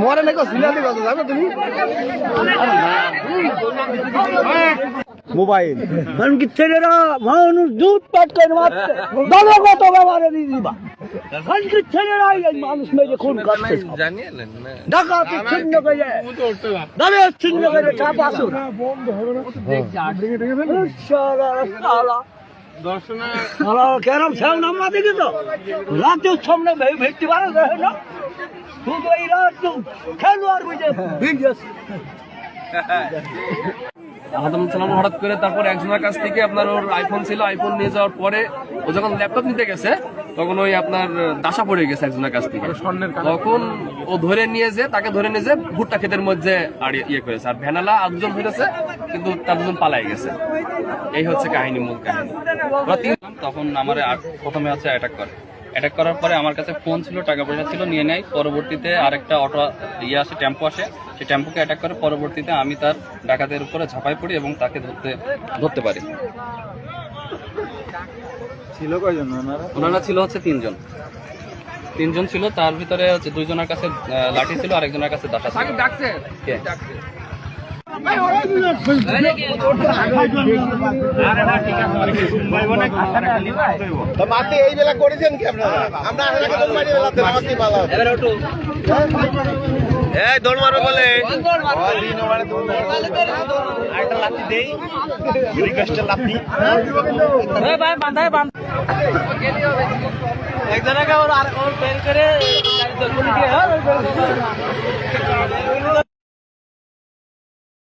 মরে নাকি সিলাতে কথা জানো তুমি মোবাইল কি ছেলেরা মানুষ দুধ পাট করে মারছে দলগত ব্যবহারে দিয়ে দিবা কি ছেলেরা এই মানুষ মেরে খুন করছে জানিয়েলেন না ডাকাতি ছিন্ন করে দাবে ছিন্ন করে চাপ আসো বন্ধ হবে না সারা সারা দর্শনা সারা কেরম সেও নামা দেখি তো রাতের সামনে ভেটতে পারে না শুধু এই রাত খেলোয়াড় বুঝে ভিড় আদম সালাম হঠাৎ করে তারপর একজনের কাছ থেকে আপনার ওর আইফোন ছিল, আইফোন নিয়ে যাওয়ার পরে ও যখন ল্যাপটপ নিতে গেছে তখন ওই আপনার দাসা পড়ে গেছে একজনের কাছ থেকে, তখন ও ধরে নিয়ে যে তাকে ধরে নিয়ে যে ভুট্টা ক্ষেতের মধ্যে আর ইয়ে করেছে, আর ভ্যানালা আর দুজন হয়েছে কিন্তু তার দুজন পালাই গেছে। এই হচ্ছে কাহিনী, মূল কাহিনী। তখন আমার প্রথমে হচ্ছে অ্যাটাক করার পরে আমার কাছে ফোন ছিল, টাকা পয়সা ছিল, নিয়ে নেয়। পরবর্তীতে আরেকটা অটো আসে, টেম্পো আসে, সেই টেম্পোকে অ্যাটাক করে। পরবর্তীতে আমি তার ডাকাতের উপরে ঝাঁপাই পড়ি এবং তাকে ধরতে পারি। ছিল কয়জন ওনারা ছিল হচ্ছে তিনজন ছিল। তার ভিতরে হচ্ছে দুইজনের কাছে লাঠি ছিল, আরেকজনের কাছে দাঁড়া ছিল। মাটি এই বেলা করেছেন কি আপনারা? আমরা এই দৌড় মারো বলে একটা লাঠি দেই, রিকোয়েস্টের লাঠি ভাই বাঁধায় বাঁধ একজনকে ওর বের করে